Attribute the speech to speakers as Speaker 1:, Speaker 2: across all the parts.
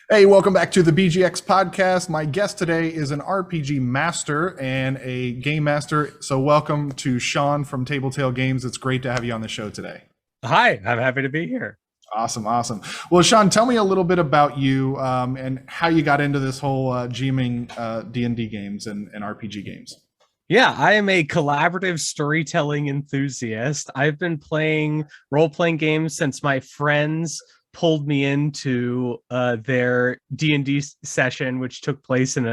Speaker 1: Hey, welcome back to the BGX podcast. My guest today is an RPG master and a game master. So, welcome to Sean from Tabletale Games. It's great to have you on the show today.
Speaker 2: Hi, I'm happy to be here.
Speaker 1: Awesome, awesome. Well, Sean, tell me a little bit about you and how you got into this whole GMing D&D games and RPG games.
Speaker 2: Yeah, I am a collaborative storytelling enthusiast. I've been playing role-playing games since my friends pulled me into their D&D session, which took place in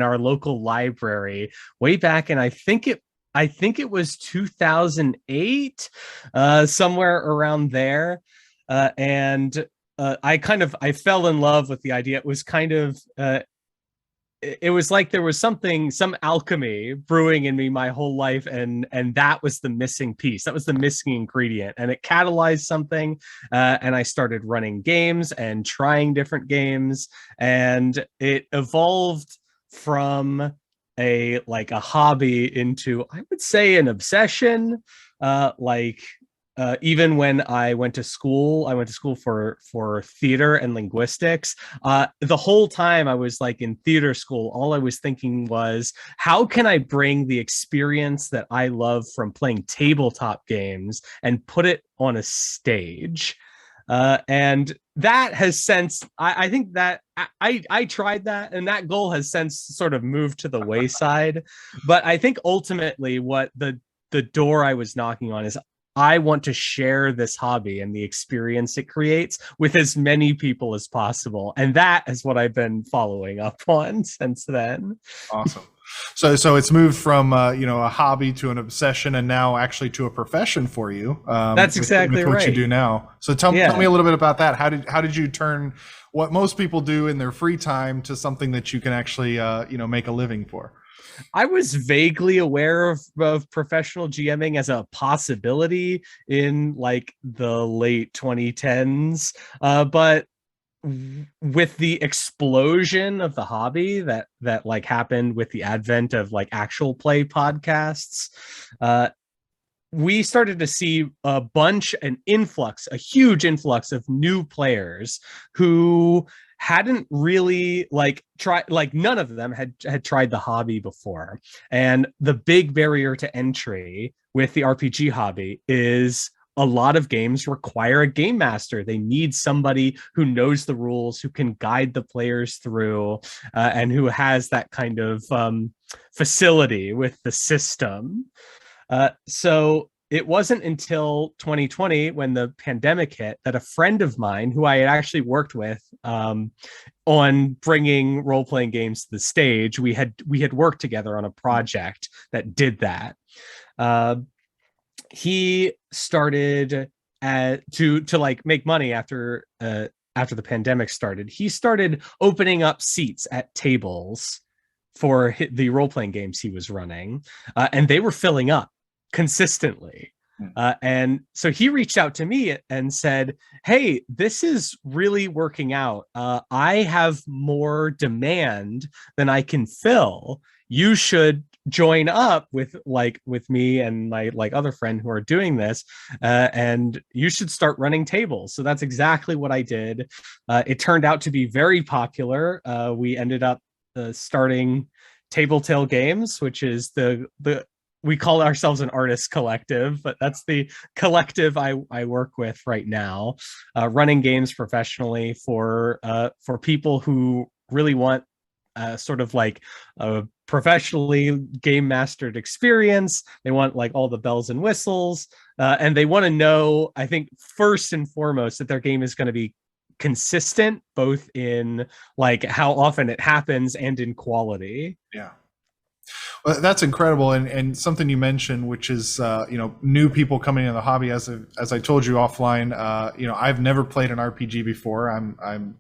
Speaker 2: our local library way back, and I think it was 2008, somewhere around there, and I fell in love with the idea. It was kind of it was like there was some alchemy brewing in me my whole life, and that was the missing piece, that was the missing ingredient, and it catalyzed something. And I started running games and trying different games, and it evolved from a hobby into, I would say, an obsession. Even when I went to school for theater and linguistics. The whole time I was like in theater school, all I was thinking was, how can I bring the experience that I love from playing tabletop games and put it on a stage? And that has since, I think that I tried that, and that goal has since sort of moved to the wayside. But I think ultimately what the door I was knocking on is, I want to share this hobby and the experience it creates with as many people as possible. And that is what I've been following up on since then.
Speaker 1: Awesome. So it's moved from a hobby to an obsession, and now actually to a profession for you
Speaker 2: That's
Speaker 1: with
Speaker 2: exactly
Speaker 1: what you
Speaker 2: right.
Speaker 1: do now. So tell me
Speaker 2: Yeah.
Speaker 1: a little bit about that. How did you turn what most people do in their free time to something that you can actually make a living for?
Speaker 2: I was vaguely aware of professional GMing as a possibility in like the late 2010s. But with the explosion of the hobby that like happened with the advent of like actual play podcasts, uh we started to see a huge influx of new players who hadn't really like tried, like none of them had tried the hobby before. And the big barrier to entry with the RPG hobby is, a lot of games require a game master. They need somebody who knows the rules, who can guide the players through, and who has that kind of facility with the system. So it wasn't until 2020, when the pandemic hit, that a friend of mine who I had actually worked with on bringing role playing games to the stage, we had worked together on a project that did that. Uh, he started to like make money after the pandemic started. He started opening up seats at tables for the role playing games he was running, and they were filling up consistently. And so he reached out to me and said, "Hey, this is really working out. I have more demand than I can fill. You should join up with me and my like other friend who are doing this, and you should start running tables." So that's exactly what I did. It turned out to be very popular. We ended up starting Tabletale Games, which is the we call ourselves an artist collective, but that's the collective I work with right now, running games professionally for people who really want sort of like a professionally game mastered experience. They want like all the bells and whistles, and they want to know, I think, first and foremost, that their game is going to be consistent, both in like how often it happens and in quality.
Speaker 1: Yeah. Well, that's incredible, and something you mentioned, which is new people coming into the hobby. As I told you offline, I've never played an RPG before. I'm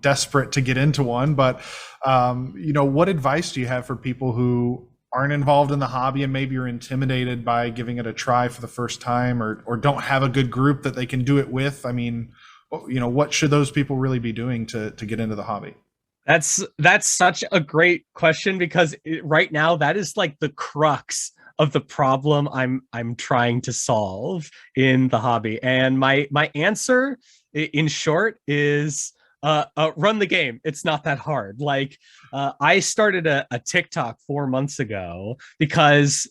Speaker 1: desperate to get into one, but what advice do you have for people who aren't involved in the hobby and maybe are intimidated by giving it a try for the first time, or don't have a good group that they can do it with? I mean, what should those people really be doing to get into the hobby?
Speaker 2: That's such a great question, because right now that is like the crux of the problem I'm trying to solve in the hobby. And my answer in short is, run the game. It's not that hard. Like, I started a TikTok 4 months ago because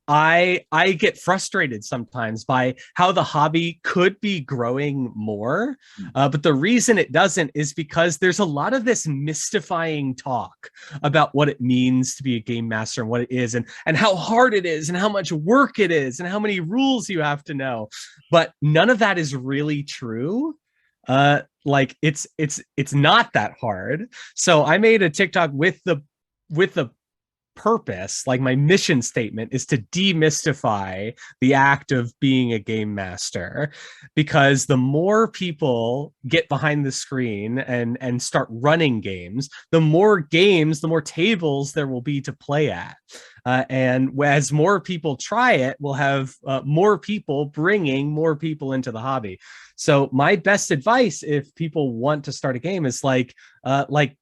Speaker 2: I get frustrated sometimes by how the hobby could be growing more, but the reason it doesn't is because there's a lot of this mystifying talk about what it means to be a game master and what it is, and how hard it is, and how much work it is, and how many rules you have to know. But none of that is really true. Like, it's not that hard. So I made a TikTok with the purpose, like my mission statement is to demystify the act of being a game master, because the more people get behind the screen and start running games, the more games, the more tables there will be to play at. And as more people try it, we'll have more people bringing more people into the hobby. So my best advice, if people want to start a game, is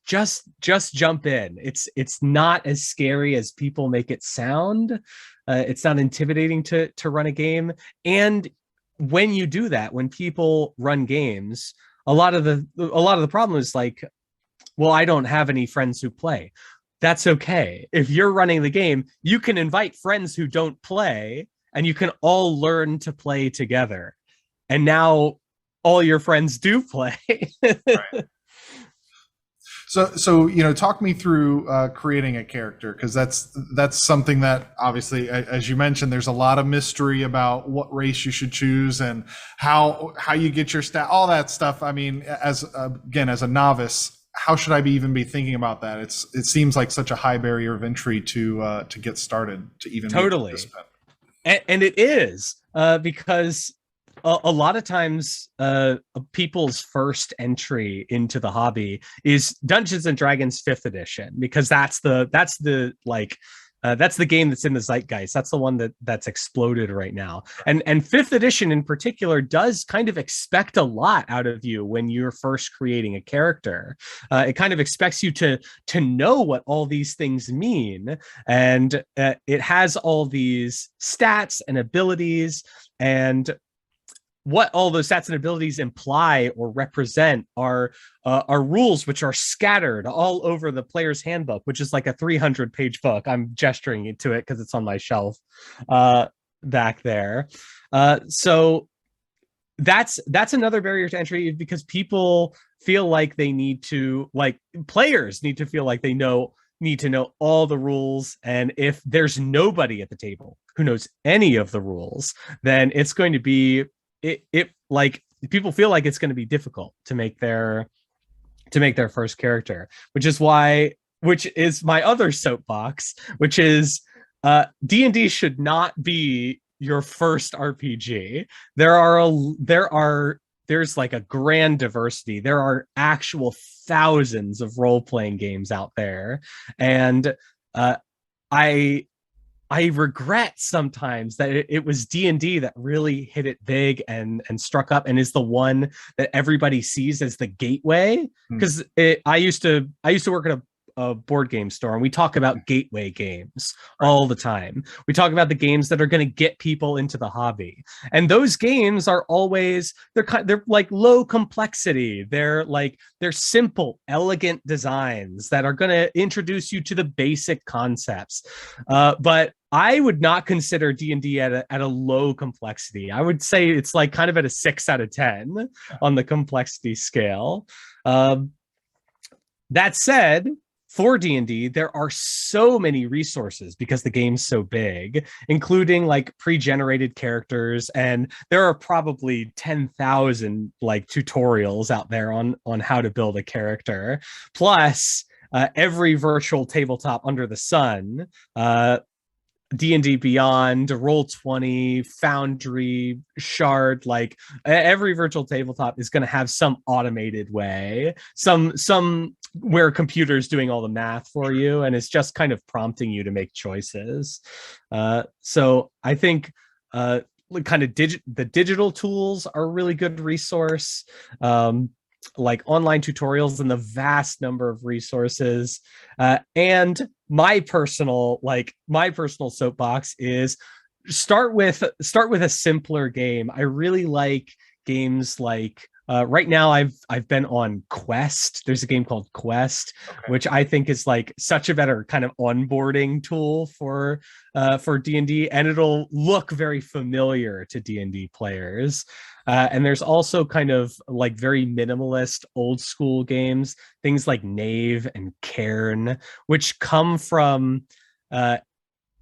Speaker 2: just jump in. It's not as scary as people make it sound. It's not intimidating to run a game. And when you do that, when people run games, a lot of the problem is like, well, I don't have any friends who play. That's okay. If you're running the game, you can invite friends who don't play, and you can all learn to play together. And now all your friends do play.
Speaker 1: Right. So talk me through creating a character, because that's something that obviously, as you mentioned, there's a lot of mystery about what race you should choose and how you get your stat, all that stuff. I mean, as a novice, how should I even be thinking about that? It seems like such a high barrier of entry to get started, to even
Speaker 2: totally. And it is because a lot of times people's first entry into the hobby is Dungeons and Dragons 5th edition, because that's the game that's in the zeitgeist. That's the one that's exploded right now. And 5th edition in particular does kind of expect a lot out of you when you're first creating a character. It kind of expects you to know what all these things mean. And it has all these stats and abilities, and what all those stats and abilities imply or represent are rules which are scattered all over the player's handbook, which is like a 300-page book. I'm gesturing to it because it's on my shelf back there. So that's another barrier to entry, because people feel like they need to, like, players need to feel like they need to know all the rules. And if there's nobody at the table who knows any of the rules, then it's going to be like, people feel like it's going to be difficult to make their first character, which is my other soapbox, which is D&D should not be your first RPG. There's like a grand diversity. There are actual thousands of role-playing games out there, and I regret sometimes that it was D&D that really hit it big and struck up, and is the one that everybody sees as the gateway. Because I used to work at a board game store, and we talk about gateway games all the time. We talk about the games that are going to get people into the hobby, and those games are always, they're like low complexity. They're simple, elegant designs that are going to introduce you to the basic concepts. But I would not consider D&D at a low complexity. I would say it's like kind of at a 6 out of 10 on the complexity scale. That said, for D&D, there are so many resources because the game's so big, including like pre-generated characters, and there are probably 10,000 like tutorials out there on how to build a character. Plus, every virtual tabletop under the sun, D&D Beyond, Roll20, Foundry, Shard, like every virtual tabletop is going to have some automated way, some where computers doing all the math for you, and it's just kind of prompting you to make choices. So I think kind of the digital tools are a really good resource. Like online tutorials and the vast number of resources. And my personal soapbox is start with a simpler game. I really like games like Right now, I've been on Quest. There's a game called Quest,
Speaker 1: Okay.
Speaker 2: which I think is like such a better kind of onboarding tool for D&D, and it'll look very familiar to D&D players. And there's also kind of like very minimalist old school games, things like Knave and Cairn, which come from uh,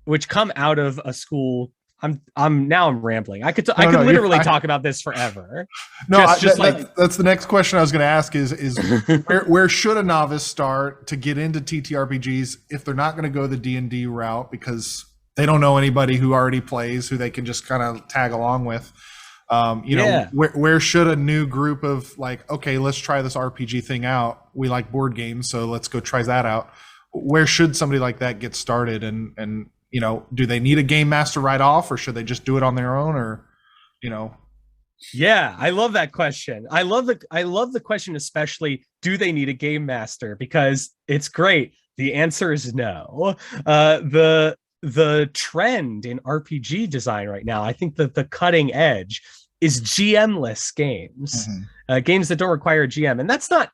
Speaker 2: which come out of a school. I'm rambling. I
Speaker 1: No,
Speaker 2: could
Speaker 1: no,
Speaker 2: literally talk about this forever.
Speaker 1: no.
Speaker 2: Like
Speaker 1: That's the next question I was going to ask is where should a novice start to get into TTRPGs if they're not going to go the D&D route because they don't know anybody who already plays who they can just kind of tag along with. You know, where should a new group of like, okay, let's try this RPG thing out. We like board games, so let's go try that out. Where should somebody like that get started? And you know, do they need a game master right off, or should they just do it on their own? Or, you know,
Speaker 2: yeah, I love that question. I love the question, especially, do they need a game master? Because it's great. The answer is no. The trend in RPG design right now, I think that the cutting edge is GM-less games, games that don't require a GM, and that's not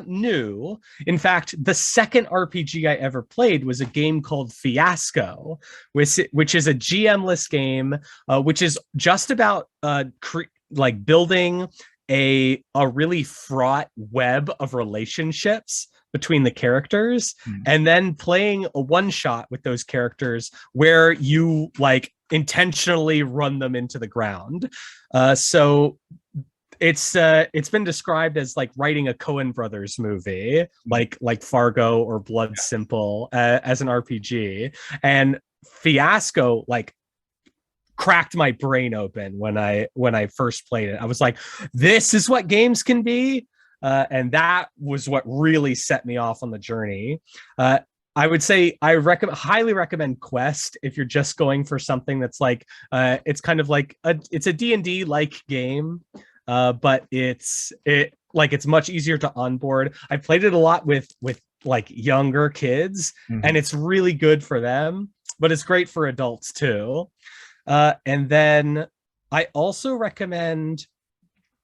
Speaker 2: new. In fact, the second RPG I ever played was a game called Fiasco, which is a GM-less game, which is just about like building a really fraught web of relationships between the characters, and then playing a one shot with those characters where you like intentionally run them into the ground. So it's been described as like writing a Coen Brothers movie, like Fargo or Blood Simple, as an RPG. And Fiasco like cracked my brain open when I first played it. I was like, this is what games can be. And that was what really set me off on the journey. I would say I highly recommend Quest if you're just going for something that's like it's kind of like it's a D&D like game, but it's much easier to onboard. I played it a lot with like younger kids, and it's really good for them, but it's great for adults too. And then I also recommend,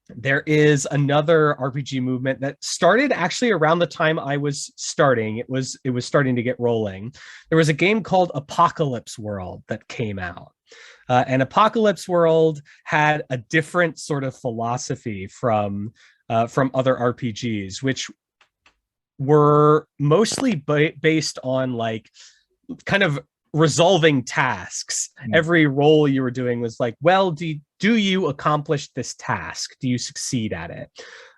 Speaker 2: there is another RPG movement that started actually around the time I was starting. It was starting to get rolling. There was a game called Apocalypse World that came out. And Apocalypse World had a different sort of philosophy from other RPGs, which were mostly based on like kind of resolving tasks. Every role you were doing was like, well, do you accomplish this task? Do you succeed at it?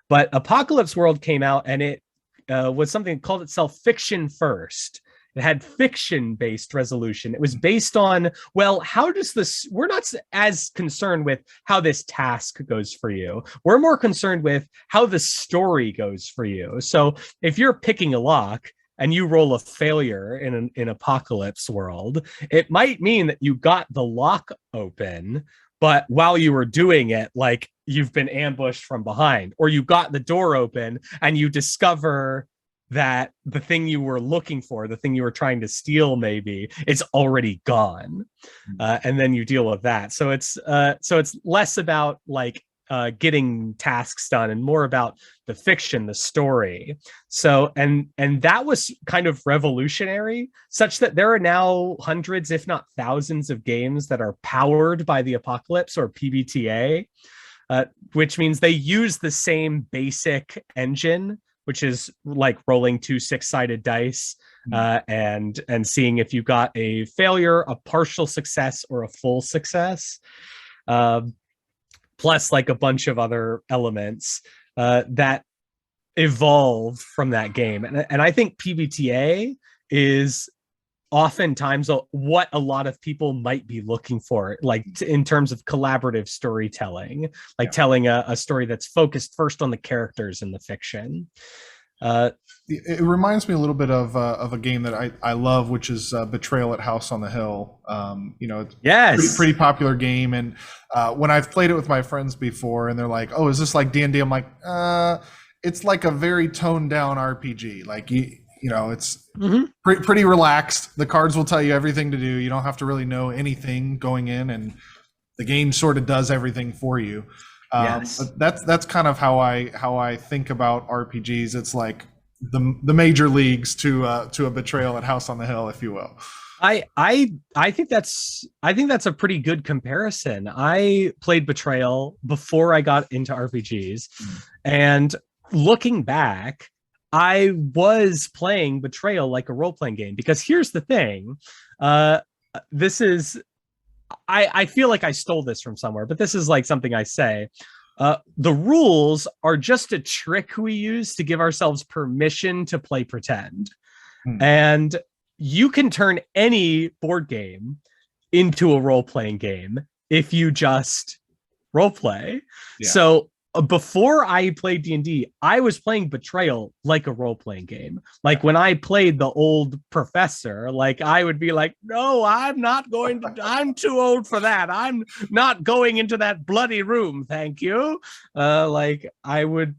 Speaker 2: But Apocalypse World came out, and it was something that called itself Fiction First. It had fiction-based resolution. It was based on, well, how does this, we're not as concerned with how this task goes for you. We're more concerned with how the story goes for you. So if you're picking a lock and you roll a failure in Apocalypse World, it might mean that you got the lock open, but while you were doing it, like you've been ambushed from behind, or you got the door open and you discover that the thing you were looking for, the thing you were trying to steal, maybe it's already gone, and then you deal with that. So it's less about like getting tasks done and more about the fiction, the story. So and that was kind of revolutionary, such that there are now hundreds, if not thousands, of games that are powered by the Apocalypse or PBTA, which means they use the same basic engine, which is like rolling 2 six-sided dice and seeing if you got a failure, a partial success, or a full success. Plus like a bunch of other elements that evolve from that game. And I think PBTA is oftentimes what a lot of people might be looking for, like in terms of collaborative storytelling, like telling a story that's focused first on the characters in the fiction.
Speaker 1: It reminds me a little bit of a game that I love, which is Betrayal at House on the Hill. You know, it's pretty popular game, and when I've played it with my friends before, and they're like, "Oh, is this like D&D?" I'm like, "It's like a very toned down RPG. Like you know, it's pretty relaxed. The cards will tell you everything to do. You don't have to really know anything going in, and the game sort of does everything for you."
Speaker 2: Yes.
Speaker 1: That's kind of how I think about RPGs. It's like the major leagues to a Betrayal at House on the Hill, if you will.
Speaker 2: I think that's a pretty good comparison. I played Betrayal before I got into RPGs, and looking back, I was playing Betrayal like a role-playing game because here's the thing. Uh this is I feel like I stole this from somewhere, but this is like something I say. The rules are just a trick we use to give ourselves permission to play pretend.
Speaker 1: Hmm.
Speaker 2: And you can turn any board game into a role playing game if you just role play.
Speaker 1: Yeah.
Speaker 2: So before I played D&D, I was playing Betrayal like a role playing game. Like when I played the old professor, like I would be like, no, I'm not going to, I'm too old for that. I'm not going into that bloody room. Thank you. Like I would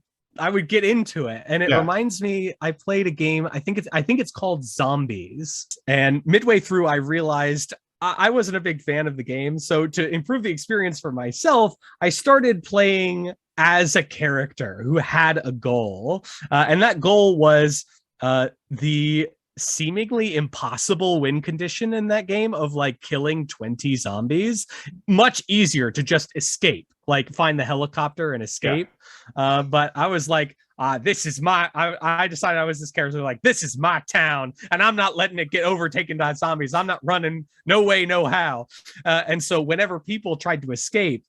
Speaker 2: get into it. And it
Speaker 1: Yeah.
Speaker 2: reminds me, I played a game, I think it's called Zombies. And midway through, I realized I wasn't a big fan of the game. So to improve the experience for myself, I started playing as a character who had a goal. And that goal was the seemingly impossible win condition in that game of like killing 20 zombies. Much easier to just escape, like find the helicopter and escape. Yeah. But I was like, this is I decided I was this character like, this is my town and I'm not letting it get overtaken by zombies. I'm not running, no way, no how. And so whenever people tried to escape,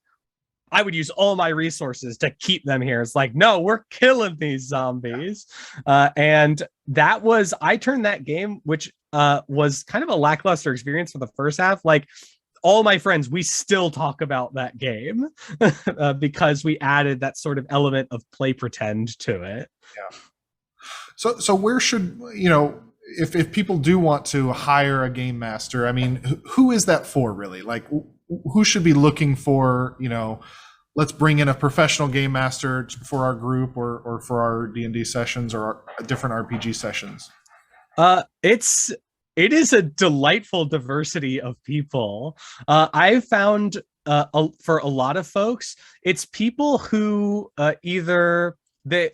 Speaker 2: I would use all my resources to keep them here. It's like, no, we're killing these zombies. And that was, I turned that game, which was kind of a lackluster experience for the first half. Like all my friends, we still talk about that game because we added that sort of element of play pretend to it.
Speaker 1: Yeah. So where should, if people do want to hire a game master, I mean, who is that for really? Like who should be looking for, let's bring in a professional game master for our group or for our D&D sessions or our different RPG sessions?
Speaker 2: It is a delightful diversity of people. I found for a lot of folks, it's people who either they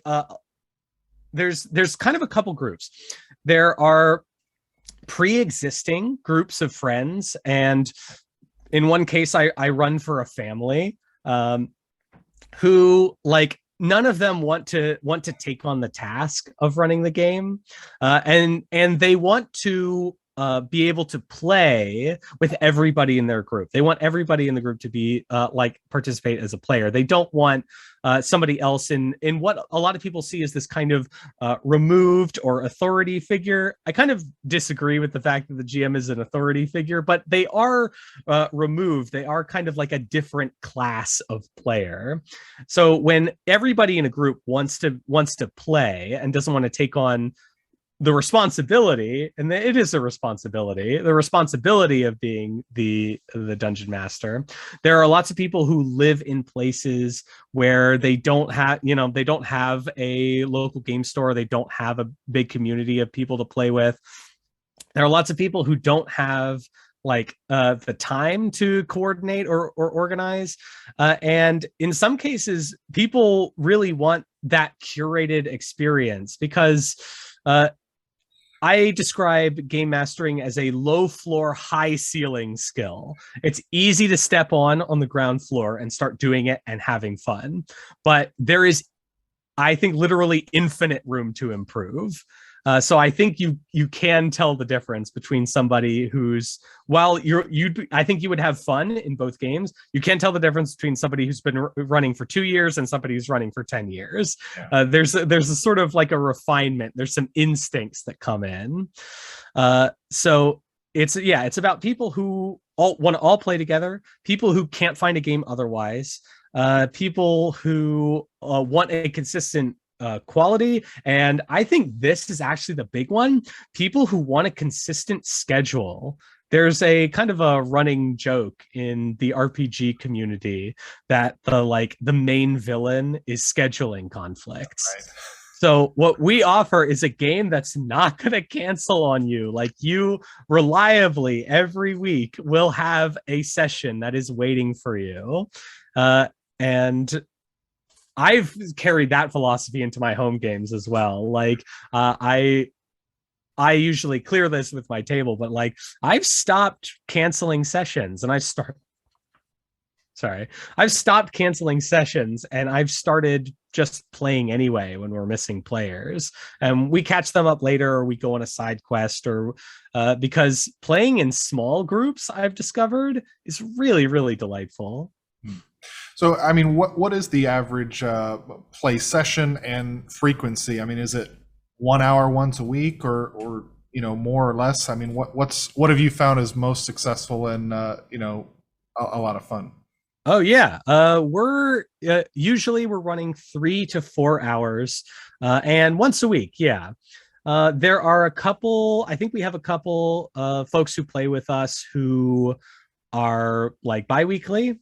Speaker 2: there's kind of a couple groups. There are pre-existing groups of friends, and in one case, I run for a family who like none of them want to take on the task of running the game, and they want to be able to play with everybody in their group. They want everybody in the group to be like participate as a player. They don't want somebody else in what a lot of people see as this kind of removed or authority figure. I kind of disagree with the fact that the GM is an authority figure, but they are removed. They are kind of like a different class of player. So when everybody in a group wants to play and doesn't want to take on the responsibility, and it is a responsibility, the responsibility of being the dungeon master. There are lots of people who live in places where they don't have, they don't have a local game store. They don't have a big community of people to play with. There are lots of people who don't have like the time to coordinate or organize. And in some cases, people really want that curated experience because I describe game mastering as a low floor, high ceiling skill. It's easy to step on the ground floor and start doing it and having fun. But there is, I think, literally infinite room to improve. So I think you can tell the difference between somebody who's, while I think you would have fun in both games. You can tell the difference between somebody who's been running for 2 years and somebody who's running for 10 years. Yeah. There's a sort of like a refinement. There's some instincts that come in. So it's about people who want to all play together, people who can't find a game otherwise, people who want a consistent quality. And I think this is actually the big one. People who want a consistent schedule. There's a kind of a running joke in the RPG community that the main villain is scheduling conflicts. Right. So what we offer is a game that's not going to cancel on you. Like you reliably every week will have a session that is waiting for you. And I've carried that philosophy into my home games as well. Like I usually clear this with my table, but like I've stopped canceling sessions and I've stopped canceling sessions and I've started just playing anyway when we're missing players. And we catch them up later or we go on a side quest or because playing in small groups, I've discovered, is really, really delightful.
Speaker 1: So, I mean, what is the average play session and frequency? I mean, is it 1 hour once a week, or more or less? I mean, what have you found is most successful and a lot of fun?
Speaker 2: Oh yeah, we're usually we're running 3 to 4 hours, and once a week. Yeah, there are a couple. I think we have a couple folks who play with us who are like biweekly,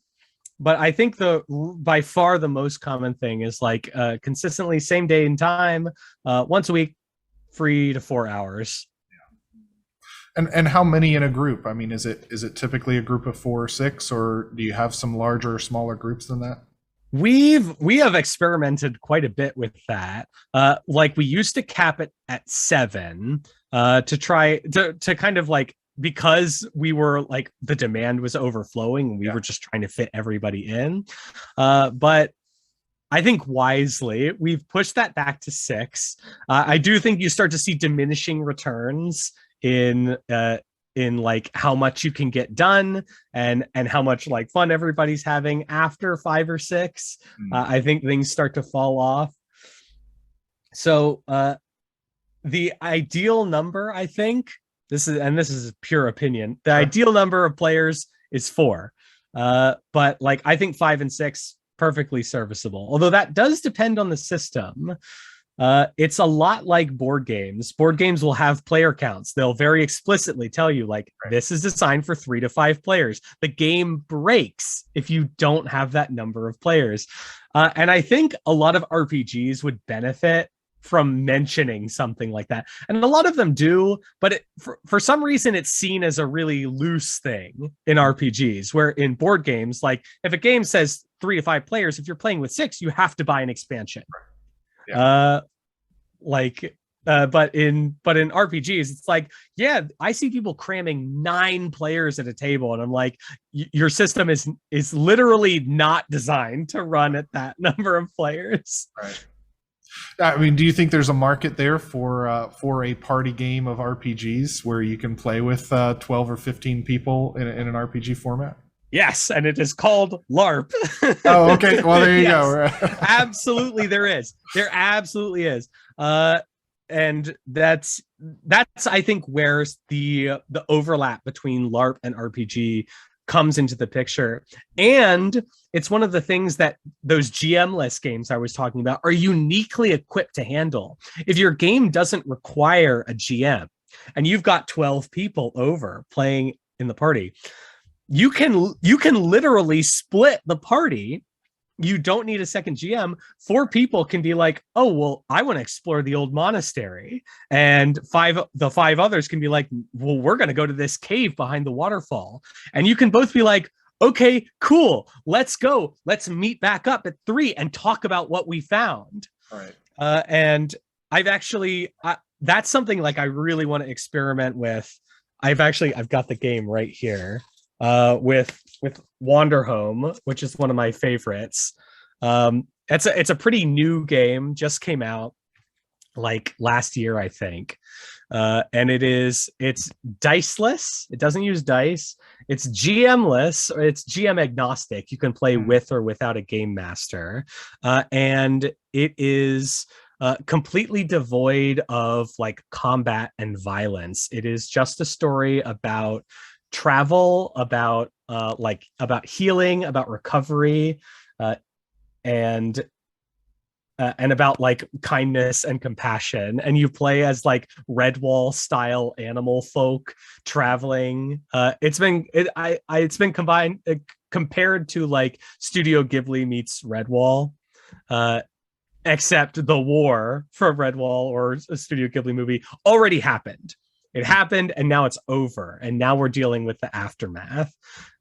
Speaker 2: but I think the by far the most common thing is like consistently same day and time, once a week, 3 to 4 hours.
Speaker 1: And how many in a group? I mean, is it typically a group of 4 or 6, or do you have some larger or smaller groups than that?
Speaker 2: We have experimented quite a bit with that. Like we used to cap it at 7 to try to kind of like, because we were like the demand was overflowing and we were just trying to fit everybody in. But I think wisely we've pushed that back to 6. I do think you start to see diminishing returns in like how much you can get done and how much like fun everybody's having after 5 or 6. I think things start to fall off. So the ideal number, I think, this is pure opinion, the ideal number of players is 4. But like I think 5 and 6 perfectly serviceable, although that does depend on the system. It's a lot like board games. Board games will have player counts. They'll very explicitly tell you, like, this is designed for 3 to 5 players. The game breaks if you don't have that number of players. And I think a lot of RPGs would benefit from mentioning something like that. And a lot of them do, but for some reason, it's seen as a really loose thing in RPGs, where in board games, like if a game says 3 to 5 players, if you're playing with 6, you have to buy an expansion. Yeah. But in RPGs, it's like, yeah, I see people cramming 9 players at a table, and I'm like, your system is literally not designed to run at that number of players.
Speaker 1: Right. I mean, do you think there's a market there for a party game of RPGs where you can play with 12 or 15 people in an RPG format?
Speaker 2: Yes, and it is called LARP.
Speaker 1: Oh, okay. Well, there you go.
Speaker 2: Absolutely, there is. There absolutely is. And that's I think where the overlap between LARP and RPG comes into the picture. And it's one of the things that those GM-less games I was talking about are uniquely equipped to handle. If your game doesn't require a GM and you've got 12 people over playing in the party, you can literally split the party. You don't need a second GM. 4 people can be like, oh, well, I want to explore the old monastery. And the 5 others can be like, well, we're going to go to this cave behind the waterfall. And you can both be like, okay, cool. Let's go. Let's meet back up at 3 and talk about what we found.
Speaker 1: All right.
Speaker 2: And I've actually, that's something like I really want to experiment with. I've got the game right here. With Wanderhome, which is one of my favorites. It's a pretty new game, just came out like last year, I think. And it's diceless. It doesn't use dice. It's GM-less, or it's GM agnostic. You can play with or without a game master. And it is completely devoid of like combat and violence. It is just a story about travel, about healing, about recovery, and about like kindness and compassion. And you play as like Redwall style animal folk traveling. It's been compared to like Studio Ghibli meets Redwall, except the war for Redwall or a Studio Ghibli movie already happened it happened and now it's over. And now we're dealing with the aftermath.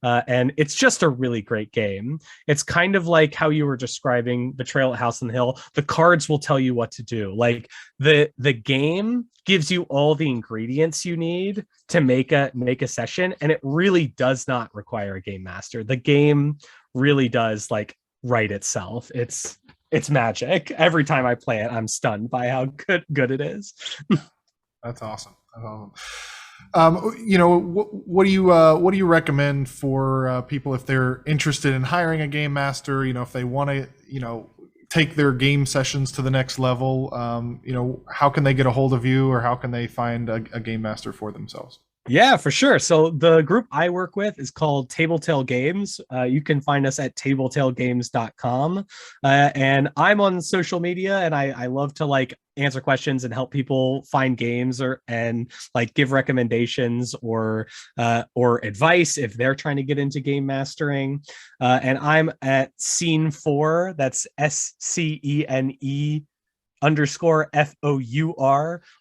Speaker 2: And it's just a really great game. It's kind of like how you were describing Betrayal at House on the Hill. The cards will tell you what to do. Like the game gives you all the ingredients you need to make a session, and it really does not require a game master. The game really does like write itself. It's magic. Every time I play it, I'm stunned by how good it is.
Speaker 1: That's awesome. That's awesome. What do you recommend for people if they're interested in hiring a game master? If they want to, take their game sessions to the next level. How can they get a hold of you, or how can they find a game master for themselves?
Speaker 2: Yeah, for sure. So the group I work with is called Tabletale Games. You can find us at tabletalegames.com. And I'm on social media, and I love to like answer questions and help people find games and like give recommendations or advice if they're trying to get into game mastering. And I'm at Scene4. That's SCENE_FOUR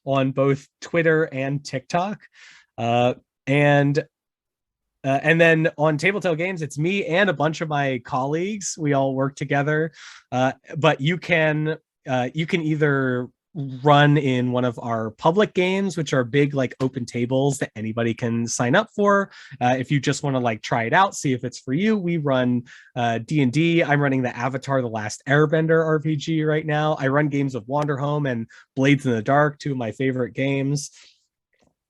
Speaker 2: on both Twitter and TikTok. And then on Tabletale Games, it's me and a bunch of my colleagues. We all work together. But you can either run in one of our public games, which are big like open tables that anybody can sign up for. If you just want to like try it out, see if it's for you. We run D&D. I'm running the Avatar: The Last Airbender RPG right now. I run games of Wanderhome and Blades in the Dark, two of my favorite games.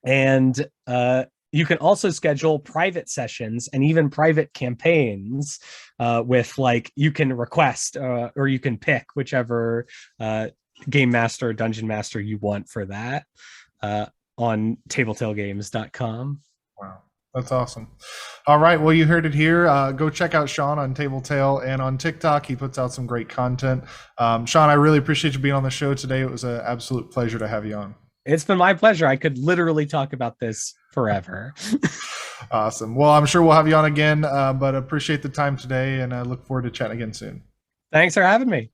Speaker 2: And you can also schedule private sessions and even private campaigns with like you can request or you can pick whichever game master or dungeon master you want for that on tabletalegames.com.
Speaker 1: Wow, that's awesome. All right, well, you heard it here. Go check out Sean on Tabletale and on TikTok. He puts out some great content. Sean, I really appreciate you being on the show today. It was an absolute pleasure to have you on.
Speaker 2: It's been my pleasure. I could literally talk about this forever.
Speaker 1: Awesome. Well, I'm sure we'll have you on again, but appreciate the time today, and I look forward to chatting again soon.
Speaker 2: Thanks for having me.